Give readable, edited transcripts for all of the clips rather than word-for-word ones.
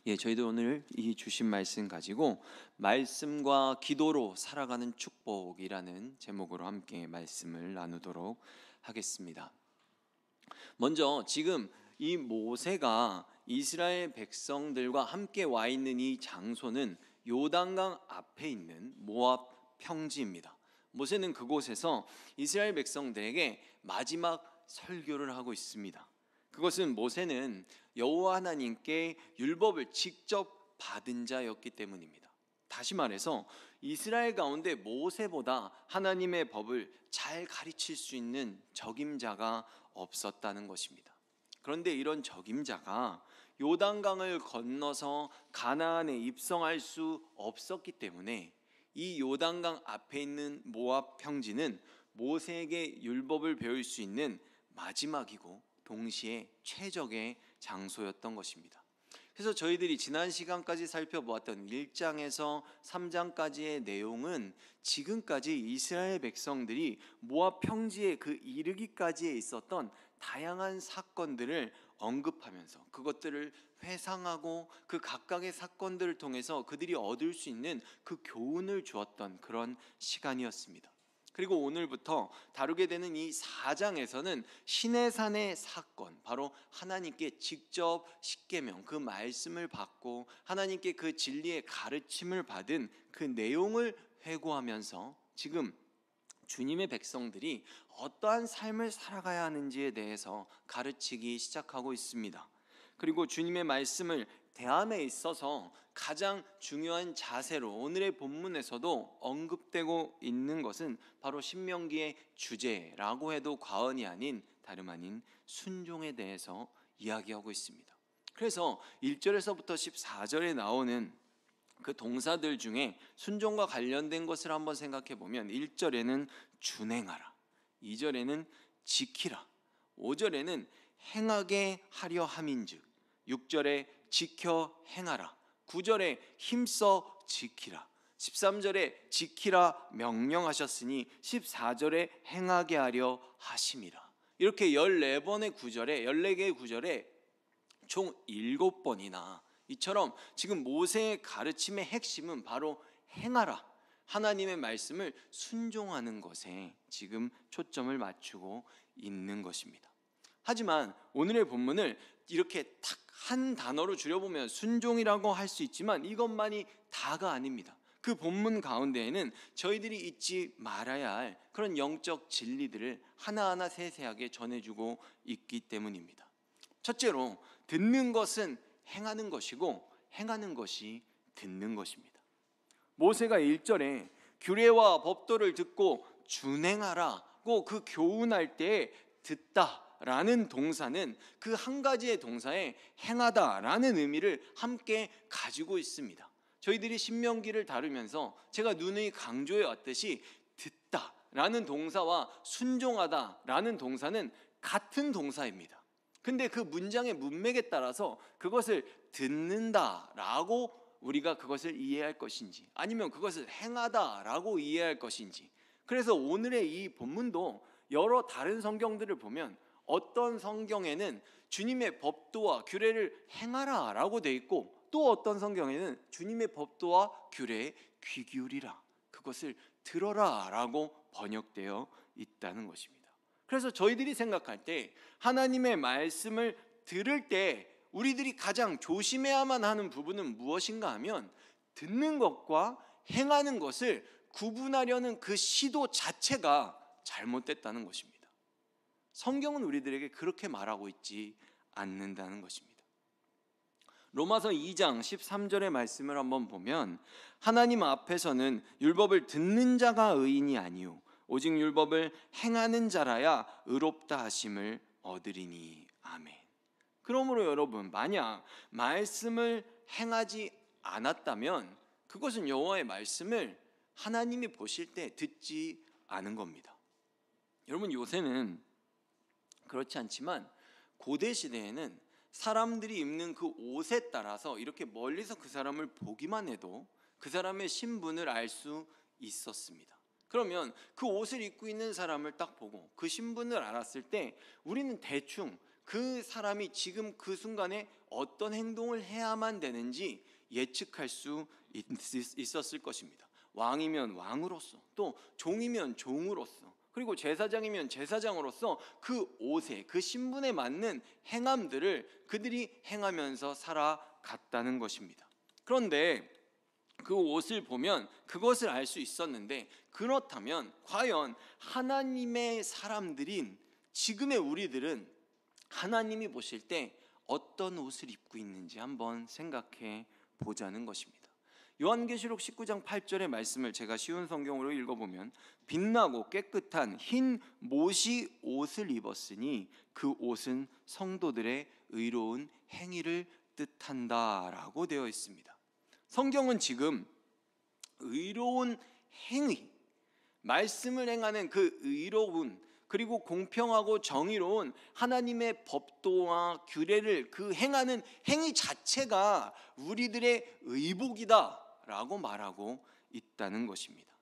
저희도 오늘 이 주신 말씀 가지고 말씀과 기도로 살아가는 축복이라는 제목으로 함께 말씀을 나누도록 하겠습니다. 먼저 지금 이 모세가 이스라엘 백성들과 함께 와 있는 이 장소는 요단강 앞에 있는 모압 평지입니다. 모세는 그곳에서 이스라엘 백성들에게 마지막 설교를 하고 있습니다. 그것은 모세는 여호와 하나님께 율법을 직접 받은 자였기 때문입니다. 다시 말해서 이스라엘 가운데 모세보다 하나님의 법을 잘 가르칠 수 있는 적임자가 없었다는 것입니다. 그런데 이런 적임자가 요단강을 건너서 가나안에 입성할 수 없었기 때문에 이 요단강 앞에 있는 모압 평지는 모세에게 율법을 배울 수 있는 마지막이고 동시에 최적의 장소였던 것입니다. 그래서 저희들이 지난 시간까지 살펴보았던 1장에서 3장까지의 내용은 지금까지 이스라엘 백성들이 모압 평지에 그 이르기까지에 있었던 다양한 사건들을 언급하면서 그것들을 회상하고 그 각각의 사건들을 통해서 그들이 얻을 수 있는 그 교훈을 주었던 그런 시간이었습니다. 그리고 오늘부터 다루게 되는 이 4장에서는 시내산의 사건, 바로 하나님께 직접 십계명 그 말씀을 받고 하나님께 그 진리의 가르침을 받은 그 내용을 회고하면서 지금 주님의 백성들이 어떠한 삶을 살아가야 하는지에 대해서 가르치기 시작하고 있습니다. 그리고 주님의 말씀을 대함에 있어서 가장 중요한 자세로 오늘의 본문에서도 언급되고 있는 것은 바로 신명기의 주제라고 해도 과언이 아닌 다름 아닌 순종에 대해서 이야기하고 있습니다. 그래서 1절에서부터 14절에 나오는 그 동사들 중에 순종과 관련된 것을 한번 생각해 보면 1절에는 준행하라, 2절에는 지키라, 5절에는 행하게 하려 함인즉, 6절에 지켜 행하라, 9절에 힘써 지키라, 13절에 지키라 명령하셨으니 14절에 행하게 하려 하심이라. 이렇게 14번의 구절에 14개의 구절에 총 7번이나 이처럼 지금 모세의 가르침의 핵심은 바로 행하라, 하나님의 말씀을 순종하는 것에 지금 초점을 맞추고 있는 것입니다. 하지만 오늘의 본문을 이렇게 딱 한 단어로 줄여보면 순종이라고 할 수 있지만 이것만이 다가 아닙니다. 그 본문 가운데에는 저희들이 잊지 말아야 할 그런 영적 진리들을 하나하나 세세하게 전해주고 있기 때문입니다. 첫째로, 듣는 것은 행하는 것이고 행하는 것이 듣는 것입니다. 모세가 1절에 규례와 법도를 듣고 준행하라고 그 교훈할 때 듣다 라는 동사는 그 한 가지의 동사에 행하다 라는 의미를 함께 가지고 있습니다. 저희들이 신명기를 다루면서 제가 누누이 강조해 왔듯이 듣다 라는 동사와 순종하다 라는 동사는 같은 동사입니다. 근데 그 문장의 문맥에 따라서 그것을 듣는다 라고 우리가 그것을 이해할 것인지 아니면 그것을 행하다 라고 이해할 것인지, 그래서 오늘의 이 본문도 여러 다른 성경들을 보면 어떤 성경에는 주님의 법도와 규례를 행하라 라고 돼 있고 또 어떤 성경에는 주님의 법도와 규례에 귀 기울이라, 그것을 들어라 라고 번역되어 있다는 것입니다. 그래서 저희들이 생각할 때 하나님의 말씀을 들을 때 우리들이 가장 조심해야만 하는 부분은 무엇인가 하면 듣는 것과 행하는 것을 구분하려는 그 시도 자체가 잘못됐다는 것입니다. 성경은 우리들에게 그렇게 말하고 있지 않는다는 것입니다. 로마서 2장 13절의 말씀을 한번 보면 하나님 앞에서는 율법을 듣는 자가 의인이 아니요 오직 율법을 행하는 자라야 의롭다 하심을 얻으리니. 아멘. 그러므로 여러분, 만약 말씀을 행하지 않았다면 그것은 여호와의 말씀을 하나님이 보실 때 듣지 않은 겁니다. 여러분, 요새는 그렇지 않지만 고대 시대에는 사람들이 입는 그 옷에 따라서 이렇게 멀리서 그 사람을 보기만 해도 그 사람의 신분을 알 수 있었습니다. 그러면 그 옷을 입고 있는 사람을 딱 보고 그 신분을 알았을 때 우리는 대충 그 사람이 지금 그 순간에 어떤 행동을 해야만 되는지 예측할 수 있었을 것입니다. 왕이면 왕으로서, 또 종이면 종으로서, 그리고 제사장이면 제사장으로서 그 옷에, 그 신분에 맞는 행함들을 그들이 행하면서 살아갔다는 것입니다. 그런데 그 옷을 보면 그것을 알 수 있었는데, 그렇다면 과연 하나님의 사람들인 지금의 우리들은 하나님이 보실 때 어떤 옷을 입고 있는지 한번 생각해 보자는 것입니다. 요한계시록 19장 8절의 말씀을 제가 쉬운 성경으로 읽어보면, 빛나고 깨끗한 흰 못이 옷을 입었으니 그 옷은 성도들의 의로운 행위를 뜻한다라고 되어 있습니다. 성경은 지금 의로운 행위, 말씀을 행하는 그 의로운, 그리고 공평하고 정의로운 하나님의 법도와 규례를 그 행하는 행위 자체가 우리들의 의복이다라고 말하고 있다는 것입니다.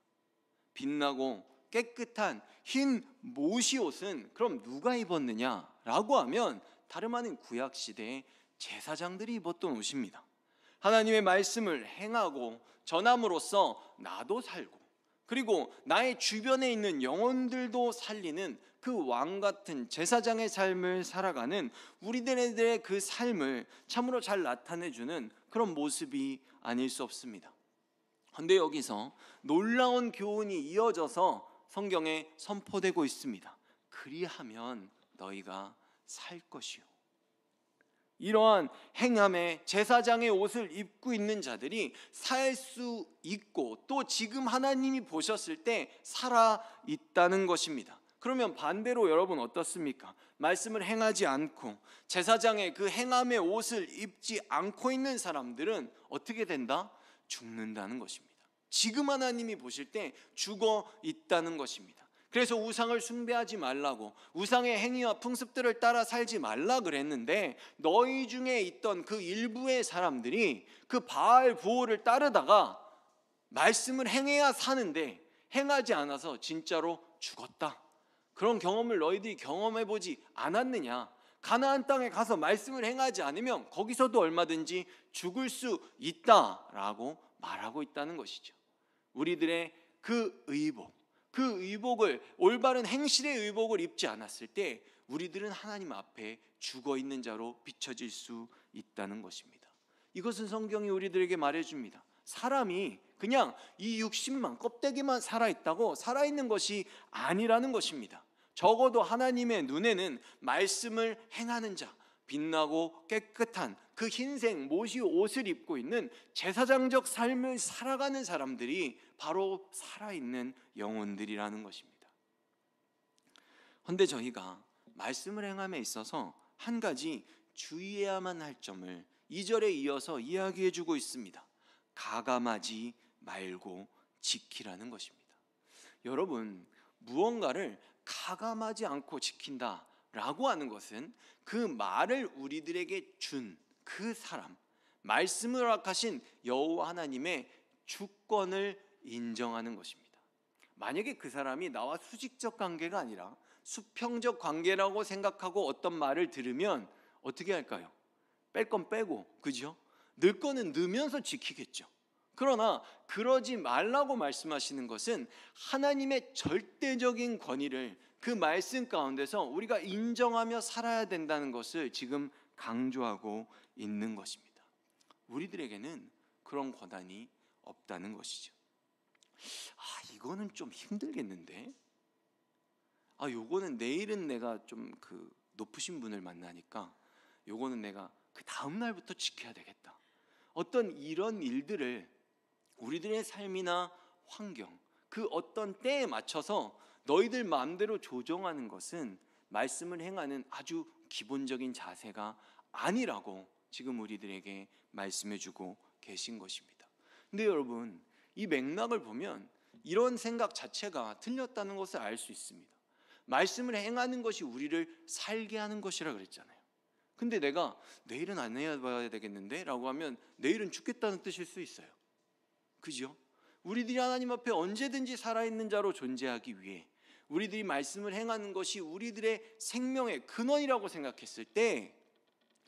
빛나고 깨끗한 흰 모시옷은 그럼 누가 입었느냐라고 하면 다름 아닌 구약시대의 제사장들이 입었던 옷입니다. 하나님의 말씀을 행하고 전함으로써 나도 살고, 그리고 나의 주변에 있는 영혼들도 살리는 그 왕같은 제사장의 삶을 살아가는 우리들의 그 삶을 참으로 잘 나타내주는 그런 모습이 아닐 수 없습니다. 그런데 여기서 놀라운 교훈이 이어져서 성경에 선포되고 있습니다. 그리하면 너희가 살 것이요. 이러한 행함에 제사장의 옷을 입고 있는 자들이 살 수 있고, 또 지금 하나님이 보셨을 때 살아 있다는 것입니다. 그러면 반대로 여러분 어떻습니까? 말씀을 행하지 않고 제사장의 그 행함의 옷을 입지 않고 있는 사람들은 어떻게 된다? 죽는다는 것입니다. 지금 하나님이 보실 때 죽어 있다는 것입니다. 그래서 우상을 숭배하지 말라고, 우상의 행위와 풍습들을 따라 살지 말라 그랬는데, 너희 중에 있던 그 일부의 사람들이 그 바알 부호를 따르다가 말씀을 행해야 사는데 행하지 않아서 진짜로 죽었다. 그런 경험을 너희들이 경험해보지 않았느냐? 가나안 땅에 가서 말씀을 행하지 않으면 거기서도 얼마든지 죽을 수 있다라고 말하고 있다는 것이죠. 우리들의 그 의복, 그 의복을, 올바른 행실의 의복을 입지 않았을 때 우리들은 하나님 앞에 죽어있는 자로 비춰질 수 있다는 것입니다. 이것은 성경이 우리들에게 말해줍니다. 사람이 그냥 이 육신만, 껍데기만 살아있다고 살아있는 것이 아니라는 것입니다. 적어도 하나님의 눈에는 말씀을 행하는 자, 빛나고 깨끗한 그 흰색 모시 옷을 입고 있는 제사장적 삶을 살아가는 사람들이 바로 살아있는 영혼들이라는 것입니다. 그런데 저희가 말씀을 행함에 있어서 한 가지 주의해야만 할 점을 2절에 이어서 이야기해 주고 있습니다. 가감하지 말고 지키라는 것입니다. 여러분, 무언가를 가감하지 않고 지킨다라고 하는 것은 그 말을 우리들에게 준 그 사람, 말씀을 허락하신 여호와 하나님의 주권을 인정하는 것입니다. 만약에 그 사람이 나와 수직적 관계가 아니라 수평적 관계라고 생각하고 어떤 말을 들으면 어떻게 할까요? 뺄 건 빼고, 그죠? 넣을 거는 넣으면서 지키겠죠. 그러나 그러지 말라고 말씀하시는 것은 하나님의 절대적인 권위를 그 말씀 가운데서 우리가 인정하며 살아야 된다는 것을 지금 강조하고 있는 것입니다. 우리들에게는 그런 권한이 없다는 것이죠. 이거는 좀 힘들겠는데? 요거는 내일은 내가 좀 그 높으신 분을 만나니까 요거는 내가 그 다음 날부터 지켜야 되겠다. 어떤 이런 일들을 우리들의 삶이나 환경, 그 어떤 때에 맞춰서 너희들 마음대로 조정하는 것은 말씀을 행하는 아주 기본적인 자세가 아니라고 지금 우리들에게 말씀해주고 계신 것입니다. 근데 여러분, 이 맥락을 보면 이런 생각 자체가 틀렸다는 것을 알 수 있습니다. 말씀을 행하는 것이 우리를 살게 하는 것이라 그랬잖아요. 근데 내가 내일은 안 해봐야 되겠는데 라고 하면 내일은 죽겠다는 뜻일 수 있어요. 그죠? 우리들이 하나님 앞에 언제든지 살아있는 자로 존재하기 위해 우리들이 말씀을 행하는 것이 우리들의 생명의 근원이라고 생각했을 때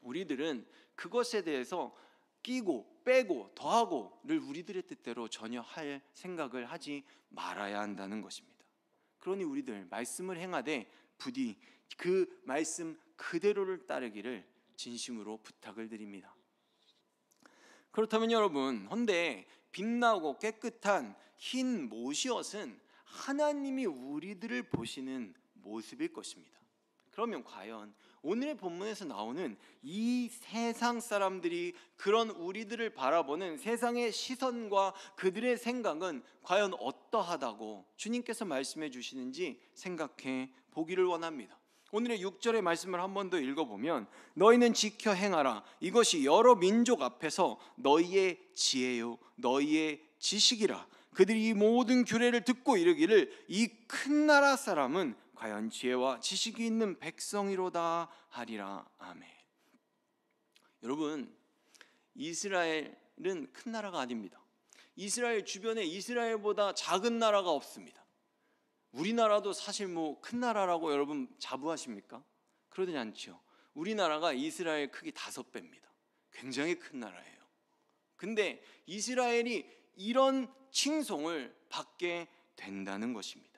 우리들은 그것에 대해서 끼고 빼고 더하고를 우리들의 뜻대로 전혀 할 생각을 하지 말아야 한다는 것입니다. 그러니 우리들 말씀을 행하되 부디 그 말씀 그대로를 따르기를 진심으로 부탁을 드립니다. 그렇다면 여러분, 헌데 빛나고 깨끗한 흰 모시옷은 하나님이 우리들을 보시는 모습일 것입니다. 그러면 과연 오늘의 본문에서 나오는 이 세상 사람들이 그런 우리들을 바라보는 세상의 시선과 그들의 생각은 과연 어떠하다고 주님께서 말씀해 주시는지 생각해 보기를 원합니다. 오늘의 6절의 말씀을 한 번 더 읽어보면 너희는 지켜 행하라. 이것이 여러 민족 앞에서 너희의 지혜요 너희의 지식이라. 그들이 이 모든 규례를 듣고 이르기를 이 큰 나라 사람은 과연 지혜와 지식이 있는 백성이로다 하리라. 아멘. 여러분, 이스라엘은 큰 나라가 아닙니다. 이스라엘 주변에 이스라엘보다 작은 나라가 없습니다. 우리나라도 사실 뭐 큰 나라라고 여러분 자부하십니까? 그러지 않죠. 우리나라가 이스라엘 크기 5배입니다. 굉장히 큰 나라예요. 근데 이스라엘이 이런 칭송을 받게 된다는 것입니다.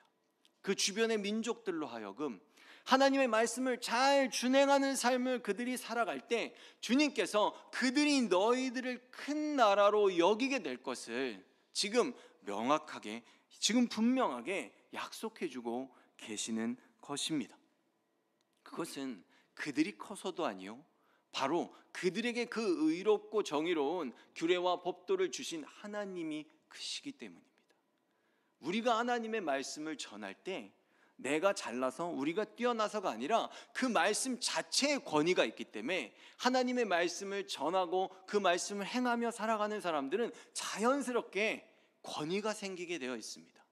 그 주변의 민족들로 하여금 하나님의 말씀을 잘 준행하는 삶을 그들이 살아갈 때 주님께서 그들이 너희들을 큰 나라로 여기게 될 것을 지금 명확하게, 지금 분명하게 약속해주고 계시는 것입니다. 그것은 그들이 커서도 아니요, 바로 그들에게 그 의롭고 정의로운 규례와 법도를 주신 하나님이 크시기 때문입니다. 우리가 하나님의 말씀을 전할 때 내가 잘나서 우리가 뛰어나서가 아니라 그 말씀 자체의 권위가 있기 때문에 하나님의 말씀을 전하고 그 말씀을 행하며 살아가는 사람들은 자연스럽게 권위가 생기게 되어 있습니다.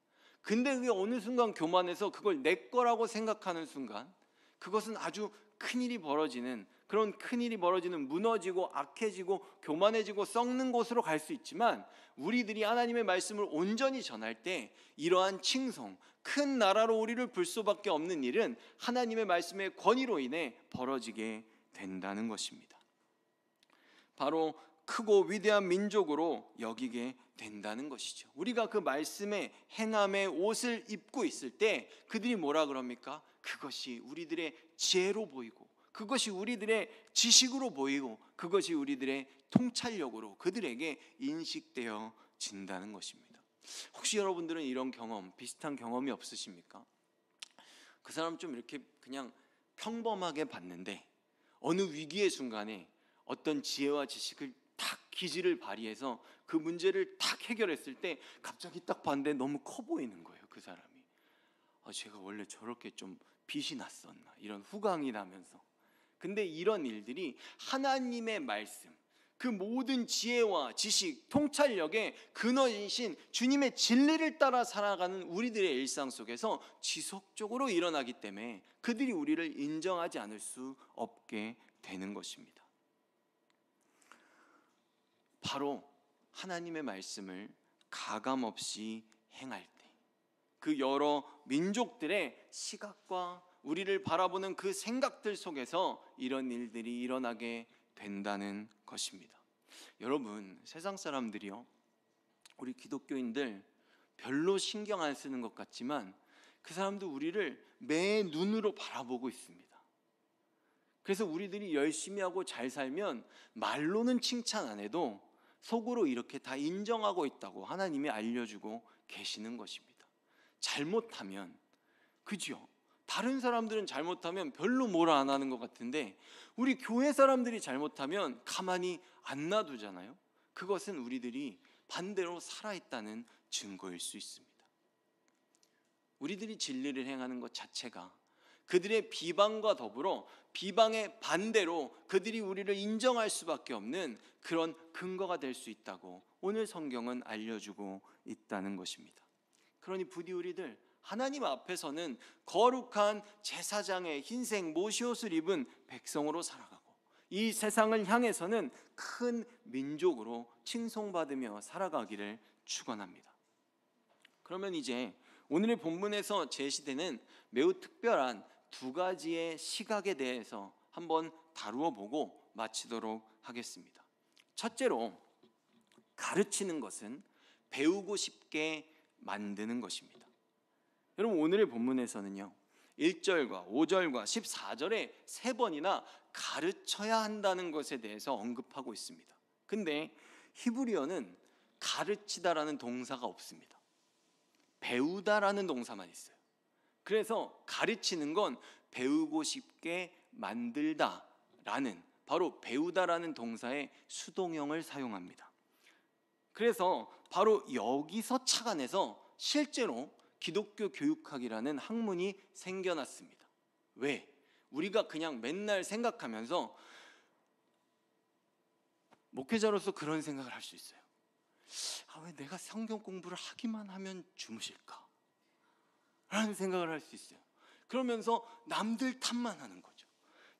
근데 그게 어느 순간 교만해서 그걸 내 거라고 생각하는 순간 그것은 아주 큰일이 벌어지는, 그런 큰일이 벌어지는, 무너지고 악해지고 교만해지고 썩는 곳으로 갈 수 있지만 우리들이 하나님의 말씀을 온전히 전할 때 이러한 칭송, 큰 나라로 우리를 불 수밖에 없는 일은 하나님의 말씀의 권위로 인해 벌어지게 된다는 것입니다. 바로 크고 위대한 민족으로 여기게 된다는 것이죠. 우리가 그 말씀의 행함의 옷을 입고 있을 때 그들이 뭐라 그럽니까? 그것이 우리들의 지혜로 보이고 그것이 우리들의 지식으로 보이고 그것이 우리들의 통찰력으로 그들에게 인식되어진다는 것입니다. 혹시 여러분들은 이런 경험, 비슷한 경험이 없으십니까? 그 사람 좀 이렇게 그냥 평범하게 봤는데 어느 위기의 순간에 어떤 지혜와 지식을 딱 기질을 발휘해서 그 문제를 딱 해결했을 때 갑자기 딱 봤는데 너무 커 보이는 거예요. 그 사람이 제가 원래 저렇게 좀 빛이 났었나, 이런 후광이 나면서. 근데 이런 일들이 하나님의 말씀, 그 모든 지혜와 지식, 통찰력의 근원이신 주님의 진리를 따라 살아가는 우리들의 일상 속에서 지속적으로 일어나기 때문에 그들이 우리를 인정하지 않을 수 없게 되는 것입니다. 바로 하나님의 말씀을 가감없이 행할 때 그 여러 민족들의 시각과 우리를 바라보는 그 생각들 속에서 이런 일들이 일어나게 된다는 것입니다. 여러분, 세상 사람들이요, 우리 기독교인들 별로 신경 안 쓰는 것 같지만 그 사람도 우리를 매 눈으로 바라보고 있습니다. 그래서 우리들이 열심히 하고 잘 살면 말로는 칭찬 안 해도 속으로 이렇게 다 인정하고 있다고 하나님이 알려주고 계시는 것입니다. 잘못하면, 그죠? 다른 사람들은 잘못하면 별로 뭐라 안 하는 것 같은데 우리 교회 사람들이 잘못하면 가만히 안 놔두잖아요. 그것은 우리들이 반대로 살아있다는 증거일 수 있습니다. 우리들이 진리를 행하는 것 자체가 그들의 비방과 더불어 비방의 반대로 그들이 우리를 인정할 수밖에 없는 그런 근거가 될 수 있다고 오늘 성경은 알려주고 있다는 것입니다. 그러니 부디 우리들 하나님 앞에서는 거룩한 제사장의 흰색 모시옷을 입은 백성으로 살아가고 이 세상을 향해서는 큰 민족으로 칭송받으며 살아가기를 축원합니다. 그러면 이제 오늘의 본문에서 제시되는 매우 특별한 두 가지의 시각에 대해서 한번 다루어 보고 마치도록 하겠습니다. 첫째로, 가르치는 것은 배우고 싶게 만드는 것입니다. 여러분, 오늘의 본문에서는요 1절과 5절과 14절에 3번이나 가르쳐야 한다는 것에 대해서 언급하고 있습니다. 근데 히브리어는 가르치다라는 동사가 없습니다. 배우다라는 동사만 있어요. 그래서 가르치는 건 배우고 싶게 만들다라는, 바로 배우다라는 동사의 수동형을 사용합니다. 그래서 바로 여기서 착안해서 실제로 기독교 교육학이라는 학문이 생겨났습니다. 왜? 우리가 그냥 맨날 생각하면서 목회자로서 그런 생각을 할 수 있어요. 왜 내가 성경 공부를 하기만 하면 주무실까? 라는 생각을 할 수 있어요. 그러면서 남들 탓만 하는 거죠.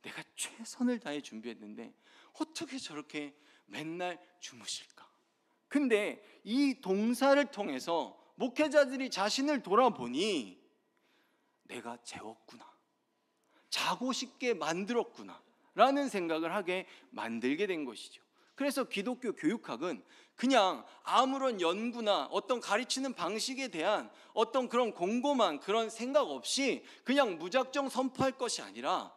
내가 최선을 다해 준비했는데 어떻게 저렇게 맨날 주무실까? 근데 이 동사를 통해서 목회자들이 자신을 돌아보니 내가 재웠구나, 자고 싶게 만들었구나 라는 생각을 하게 만들게 된 것이죠. 그래서 기독교 교육학은 그냥 아무런 연구나 어떤 가르치는 방식에 대한 어떤 그런 곰곰한 그런 생각 없이 그냥 무작정 선포할 것이 아니라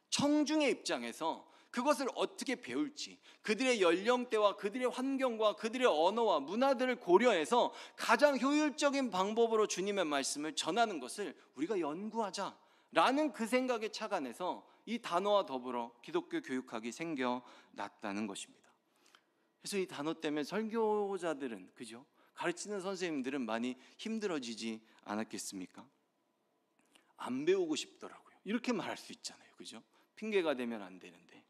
청중의 입장에서 그것을 어떻게 배울지, 그들의 연령대와 그들의 환경과 그들의 언어와 문화들을 고려해서 가장 효율적인 방법으로 주님의 말씀을 전하는 것을 우리가 연구하자라는 그 생각에 착안해서 이 단어와 더불어 기독교 교육학이 생겨났다는 것입니다. 그래서 이 단어 때문에 설교자들은, 그죠? 가르치는 선생님들은 많이 힘들어지지 않았겠습니까? 안 배우고 싶더라고요. 이렇게 말할 수 있잖아요, 그죠? 핑계가 되면 안 되는데.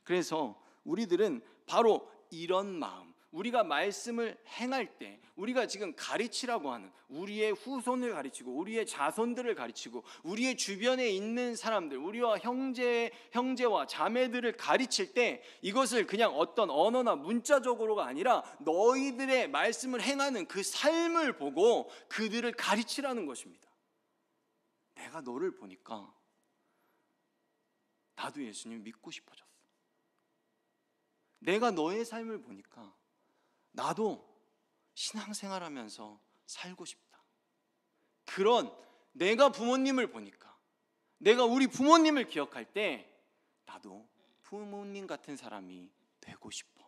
그래서 우리들은 바로 이런 마음, 우리가 말씀을 행할 때 우리가 지금 가르치라고 하는, 우리의 후손을 가르치고 우리의 자손들을 가르치고 우리의 주변에 있는 사람들, 우리와 형제와 자매들을 가르칠 때 이것을 그냥 어떤 언어나 문자적으로가 아니라 너희들의 말씀을 행하는 그 삶을 보고 그들을 가르치라는 것입니다. 내가 너를 보니까 나도 예수님 믿고 싶어졌어. 내가 너의 삶을 보니까 나도 신앙생활하면서 살고 싶다. 그런, 내가 부모님을 보니까, 내가 우리 부모님을 기억할 때 나도 부모님 같은 사람이 되고 싶어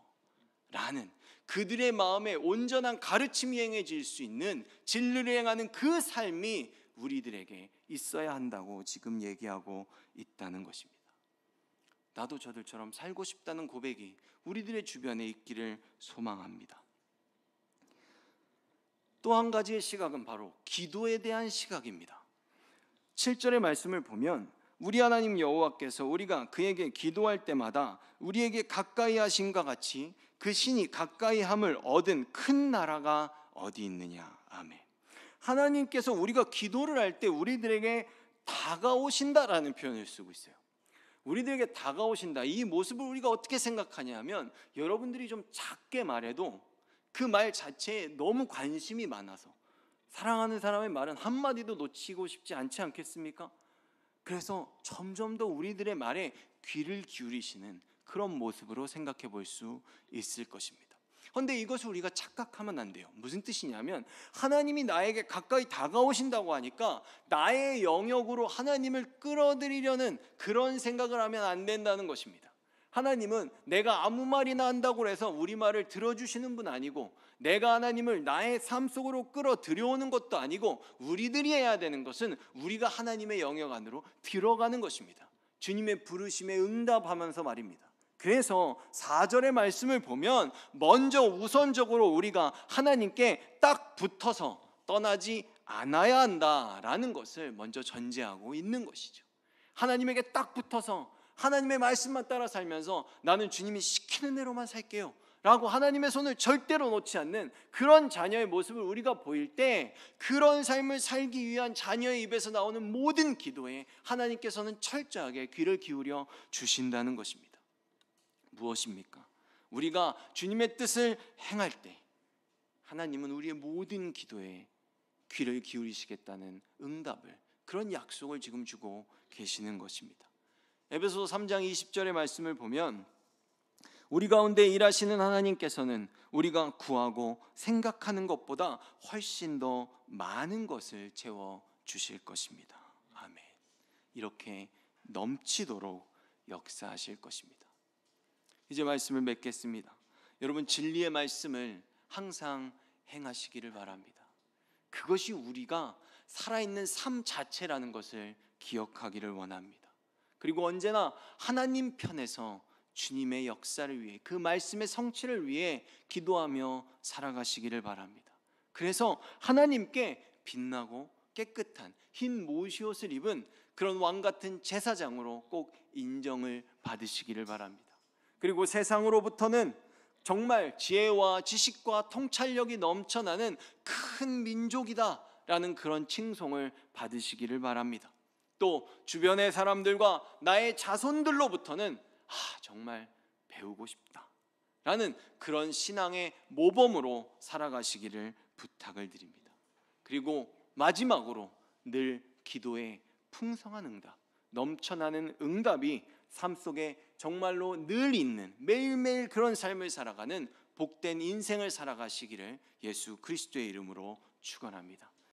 라는 그들의 마음에 온전한 가르침이 행해질 수 있는, 진리를 행하는 그 삶이 우리들에게 있어야 한다고 지금 얘기하고 있다는 것입니다. 나도 저들처럼 살고 싶다는 고백이 우리들의 주변에 있기를 소망합니다. 또 한 가지의 시각은 바로 기도에 대한 시각입니다. 7절의 말씀을 보면 우리 하나님 여호와께서 우리가 그에게 기도할 때마다 우리에게 가까이 하심과 같이 그 신이 가까이 함을 얻은 큰 나라가 어디 있느냐. 아멘. 하나님께서 우리가 기도를 할 때 우리들에게 다가오신다라는 표현을 쓰고 있어요. 우리들에게 다가오신다, 이 모습을 우리가 어떻게 생각하냐면, 여러분들이 좀 작게 말해도 그 말 자체에 너무 관심이 많아서 사랑하는 사람의 말은 한마디도 놓치고 싶지 않지 않겠습니까? 그래서 점점 더 우리들의 말에 귀를 기울이시는 그런 모습으로 생각해 볼 수 있을 것입니다. 그런데 이것을 우리가 착각하면 안 돼요. 무슨 뜻이냐면, 하나님이 나에게 가까이 다가오신다고 하니까 나의 영역으로 하나님을 끌어들이려는 그런 생각을 하면 안 된다는 것입니다. 하나님은 내가 아무 말이나 한다고 해서 우리 말을 들어주시는 분 아니고, 내가 하나님을 나의 삶 속으로 끌어들여오는 것도 아니고, 우리들이 해야 되는 것은 우리가 하나님의 영역 안으로 들어가는 것입니다. 주님의 부르심에 응답하면서 말입니다. 그래서 4절의 말씀을 보면 먼저 우선적으로 우리가 하나님께 딱 붙어서 떠나지 않아야 한다라는 것을 먼저 전제하고 있는 것이죠. 하나님에게 딱 붙어서 하나님의 말씀만 따라 살면서 나는 주님이 시키는 대로만 살게요 라고 하나님의 손을 절대로 놓지 않는 그런 자녀의 모습을 우리가 보일 때, 그런 삶을 살기 위한 자녀의 입에서 나오는 모든 기도에 하나님께서는 철저하게 귀를 기울여 주신다는 것입니다. 무엇입니까? 우리가 주님의 뜻을 행할 때 하나님은 우리의 모든 기도에 귀를 기울이시겠다는 응답을, 그런 약속을 지금 주고 계시는 것입니다. 에베소서 3장 20절의 말씀을 보면 우리 가운데 일하시는 하나님께서는 우리가 구하고 생각하는 것보다 훨씬 더 많은 것을 채워 주실 것입니다. 아멘. 이렇게 넘치도록 역사하실 것입니다. 이제 말씀을 맺겠습니다. 여러분, 진리의 말씀을 항상 행하시기를 바랍니다. 그것이 우리가 살아있는 삶 자체라는 것을 기억하기를 원합니다. 그리고 언제나 하나님 편에서 주님의 역사를 위해, 그 말씀의 성취를 위해 기도하며 살아가시기를 바랍니다. 그래서 하나님께 빛나고 깨끗한 흰 모시옷을 입은 그런 왕 같은 제사장으로 꼭 인정을 받으시기를 바랍니다. 그리고 세상으로부터는 정말 지혜와 지식과 통찰력이 넘쳐나는 큰 민족이다라는 그런 칭송을 받으시기를 바랍니다. 또 주변의 사람들과 나의 자손들로부터는 정말 배우고 싶다라는 그런 신앙의 모범으로 살아가시기를 부탁을 드립니다. 그리고 마지막으로 늘 기도에 풍성한 응답, 넘쳐나는 응답이 삶 속에 정말로 늘 있는, 매일매일 그런 삶을 살아가는 복된 인생을 살아가시기를 예수 그리스도의 이름으로 축원합니다.